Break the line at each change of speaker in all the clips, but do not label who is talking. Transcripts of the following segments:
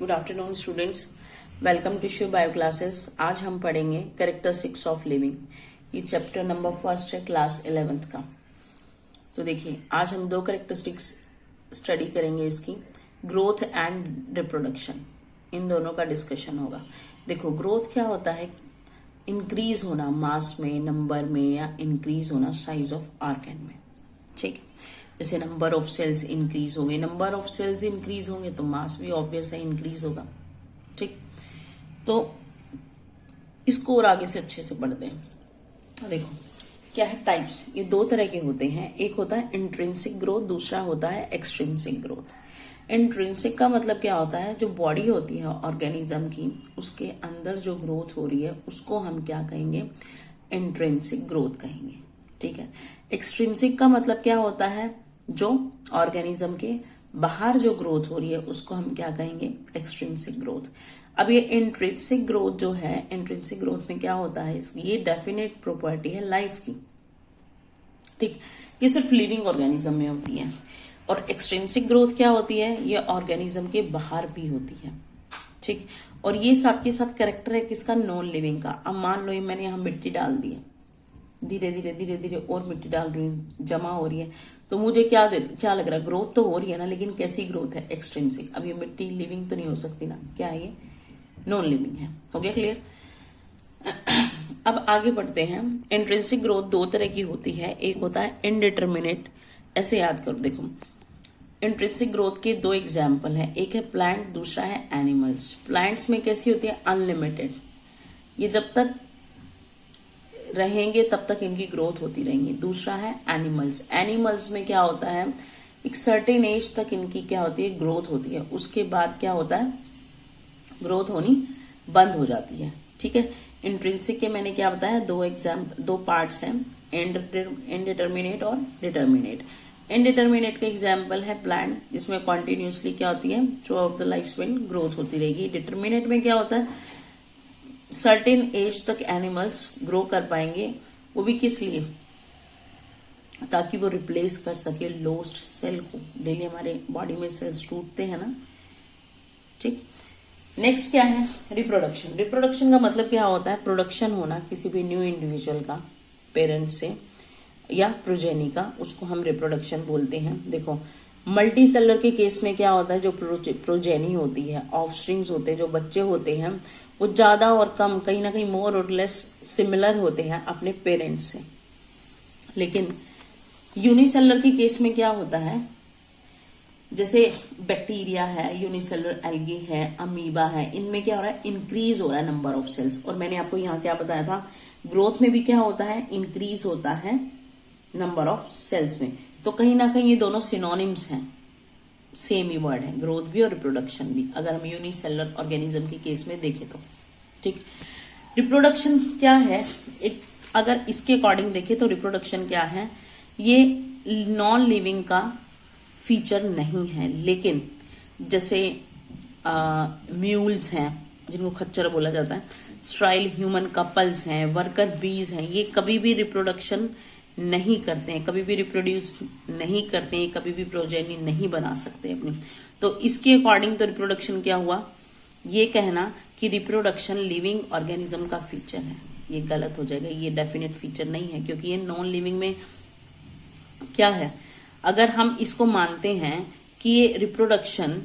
Good afternoon students, welcome to Shiv bio classes. आज हम पढ़ेंगे कैरेक्टरिस्टिक्स ऑफ लिविंग। ये चैप्टर नंबर फर्स्ट है क्लास 11th का। तो देखिए, आज हम दो कैरेक्टरिस्टिक्स स्टडी करेंगे इसकी, ग्रोथ एंड रिप्रोडक्शन। इन दोनों का डिस्कशन होगा। देखो, ग्रोथ क्या होता है? इंक्रीज होना मास में, नंबर में, या इंक्रीज होना साइज ऑफ ऑर्गन में। ठीक है, जैसे नंबर ऑफ सेल्स इंक्रीज होंगे, नंबर ऑफ सेल्स इंक्रीज होंगे तो मास भी ऑब्वियस है इंक्रीज होगा। ठीक, तो इसको और आगे से अच्छे से पढ़ते हैं। देखो क्या है टाइप्स, ये दो तरह के होते हैं। एक होता है इंट्रिंसिक ग्रोथ, दूसरा होता है एक्सट्रिंसिक ग्रोथ। इंट्रिंसिक का मतलब क्या होता है? जो बॉडी होती है ऑर्गेनिज्म की, उसके अंदर जो ग्रोथ हो रही है उसको हम क्या कहेंगे? इंट्रिंसिक ग्रोथ कहेंगे। ठीक है। एक्सट्रिंसिक का मतलब क्या होता है? जो ऑर्गेनिज्म के बाहर जो ग्रोथ हो रही है उसको हम क्या कहेंगे? Extrinsic growth. अब ये इंट्रिंसिक ग्रोथ जो है, इंट्रिंसिक ग्रोथ में क्या होता है? ये डेफिनेट प्रॉपर्टी है लाइफ की। ठीक, ये सिर्फ लिविंग ऑर्गेनिज्म में होती है। और एक्सट्रिंसिक ग्रोथ क्या होती है? ये ऑर्गेनिज्म के बाहर भी होती है। ठीक, और ये साथ के साथ कैरेक्टर है किसका? नॉन लिविंग का। अब मान लो ये मैंने यहाँ मिट्टी डाल दी है, धीरे धीरे धीरे धीरे और मिट्टी डाल रही हूँ, जमा हो रही है, तो मुझे क्या लग रहा है? ग्रोथ तो हो रही है ना, लेकिन कैसी ग्रोथ है? एक्सट्रिंसिक। अब ये मिट्टी लिविंग तो नहीं हो सकती ना, क्या है ये? नॉन लिविंग है। हो गया क्लियर? अब आगे बढ़ते हैं। इंट्रिंसिक ग्रोथ दो तरह की होती है। एक होता है इनडिटर्मिनेट, ऐसे याद करो। देखो, इंट्रिंसिक ग्रोथ के दो एग्जाम्पल है, एक है प्लांट, दूसरा है एनिमल्स। प्लांट्स में कैसी होती है? अनलिमिटेड। ये जब तक रहेंगे तब तक इनकी ग्रोथ होती रहेंगी। दूसरा है एनिमल्स। एनिमल्स में क्या होता है? एक सर्टेन एज तक इनकी क्या होती है? ग्रोथ होती है। उसके बाद क्या होता है? ग्रोथ होनी बंद हो जाती है। ठीक है। इंट्रिंसिक के मैंने क्या बताया? दो पार्ट्स हैं, इनडिटर्मिनेट और डिटर्मिनेट। इनडिटर्मिनेट का एग्जाम्पल है प्लांट, जिसमें कॉन्टिन्यूसली क्या होती है? Through out the life span growth होती रहेगी। डिटर्मिनेट में क्या होता है? सर्टेन एज तक एनिमल्स ग्रो कर पाएंगे। वो भी किस लिए? ताकि वो रिप्लेस कर सके लॉस्ट सेल को। डेली हमारे बॉडी में सेल्स टूटते हैं ना। ठीक, नेक्स्ट क्या है? रिप्रोडक्शन। रिप्रोडक्शन का मतलब क्या होता है? प्रोडक्शन होना किसी भी न्यू इंडिविजुअल का पेरेंट से या प्रोजेनी का, उसको हम रिप्रोडक्शन बोलते हैं। देखो, मल्टी सेलर के केस में क्या होता है? जो प्रोजेनी होती है, ऑफस्प्रिंग्स होते हैं, जो बच्चे होते हैं, वो ज्यादा और कम, कहीं ना कहीं मोर और लेस सिमिलर होते हैं अपने पेरेंट्स से। लेकिन यूनिसेलर के केस में क्या होता है? जैसे बैक्टीरिया है, यूनिसेलर एल्गी है, अमीबा है, इनमें क्या हो रहा है? इंक्रीज हो रहा है नंबर ऑफ सेल्स। और मैंने आपको यहाँ क्या बताया था? ग्रोथ में भी क्या होता है? इंक्रीज होता है नंबर ऑफ सेल्स में। तो कहीं ना कहीं ये दोनों सिनोनिम्स हैं, सेम ही वर्ड है, ग्रोथ भी और रिप्रोडक्शन भी, अगर हम यूनिसेलुलर ऑर्गेनिज्म के केस में देखें तो। ठीक, रिप्रोडक्शन क्या है? एक अगर इसके अकॉर्डिंग देखें तो रिप्रोडक्शन क्या है? ये नॉन लिविंग का फीचर नहीं है। लेकिन जैसे म्यूल्स हैं, जिनको खच्चर बोला जाता है, स्ट्राइल ह्यूमन कपल्स हैं, वर्कर बीज हैं, ये कभी भी रिप्रोडक्शन नहीं करते हैं, कभी भी रिप्रोड्यूस नहीं करते हैं, कभी भी प्रोजेनी नहीं बना सकते अपनी। तो इसके अकॉर्डिंग तो रिप्रोडक्शन क्या हुआ? ये कहना कि रिप्रोडक्शन लिविंग ऑर्गेनिज्म का फीचर है, ये गलत हो जाएगा। ये डेफिनेट फीचर नहीं है, क्योंकि ये नॉन लिविंग में क्या है? अगर हम इसको मानते हैं कि ये रिप्रोडक्शन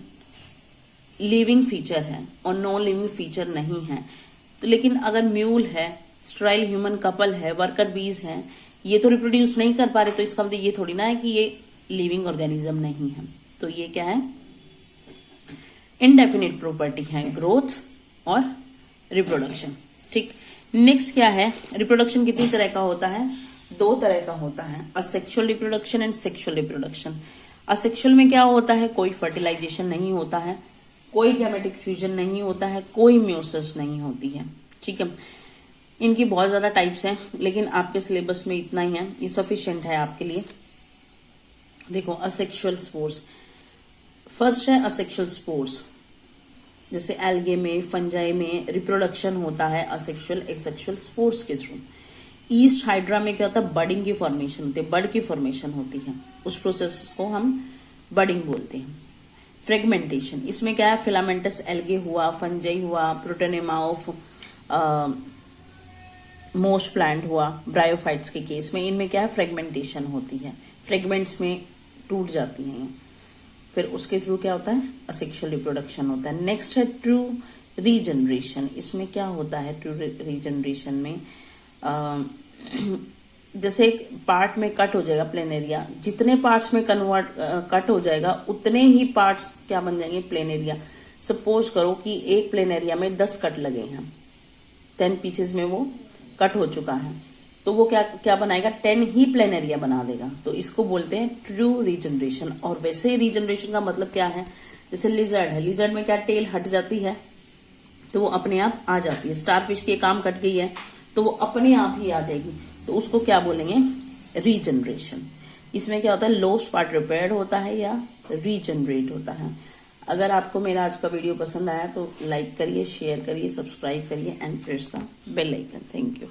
लिविंग फीचर है और नॉन लिविंग फीचर नहीं है, तो लेकिन अगर म्यूल है, स्ट्राइल ह्यूमन कपल है, वर्कर बीज है, ये तो रिप्रोड्यूस नहीं कर पा रहे, तो इसका मतलब ये थोड़ी ना है कि ये लिविंग ऑर्गेनिज्म नहीं है। तो ये क्या है? इनडेफिनिट प्रॉपर्टी है ग्रोथ और रिप्रोडक्शन। ठीक, नेक्स्ट क्या है? रिप्रोडक्शन कितनी तरह का होता है? दो तरह का होता है, asexual reproduction and sexual reproduction. Asexual में क्या होता है? कोई फर्टिलाइजेशन नहीं होता है, कोई गैमेटिक फ्यूजन नहीं होता है, कोई म्यूसिस नहीं होती है। ठीक है, इनकी बहुत ज्यादा टाइप्स हैं, लेकिन आपके सिलेबस में इतना ही है, ये सफिशिएंट है आपके लिए। देखो, असेक्सुअल स्पोर्स फर्स्ट है। असेक्सुअल स्पोर्स जैसे एल्गे में, फंजाई में रिप्रोडक्शन होता है असेक्सुअल एसेक्सुअल स्पोर्स के थ्रू। ईस्ट हाइड्रा में क्या होता है? बडिंग की फॉर्मेशन होती है, बड की फॉर्मेशन होती है, उस प्रोसेस को हम बडिंग बोलते हैं। फ्रेगमेंटेशन, इसमें क्या है, फिलामेंटस एल्गे हुआ, फंजाई हुआ, प्रोटोनेमा ऑफ मोस्ट प्लांट हुआ, ब्रायोफाइट्स के केस में इनमें क्या है, फ्रेगमेंटेशन होती है, फ्रेगमेंट्स में टूट जाती हैं। फिर उसके थ्रू क्या होता है, असेक्सुअल रिप्रोडक्शन होता है। नेक्स्ट है ट्रू रीजनरेशन। इसमें क्या होता है ट्रू रीजनरेशन में, जैसे एक पार्ट में कट हो जाएगा प्लेनेरिया, जितने पार्ट्स में कन्वर्ट कट हो जाएगा उतने ही पार्ट्स क्या बन जाएंगे, प्लेनेरिया। सपोज करो कि एक प्लेनेरिया में 10 कट लगे हैं, 10 पीसेस में वो कट हो चुका है, तो वो क्या क्या बनाएगा, 10 ही प्लेनेरिया बना देगा। तो इसको बोलते हैं ट्रू रीजनरेशन। और वैसे रीजनरेशन का मतलब क्या है, जैसे लिजर्ड है, लिजर्ड में क्या टेल हट जाती है तो वो अपने आप आ जाती है। स्टारफिश की काम कट गई है तो वो अपने आप ही आ जाएगी, तो उसको क्या बोलेंगे, रीजनरेशन। इसमें क्या होता है, लॉस्ट पार्ट रिपेयर्ड होता है या रीजनरेट होता है। अगर आपको मेरा आज का वीडियो पसंद आया तो लाइक करिए, शेयर करिए, सब्सक्राइब करिए and press the bell icon. Thank you.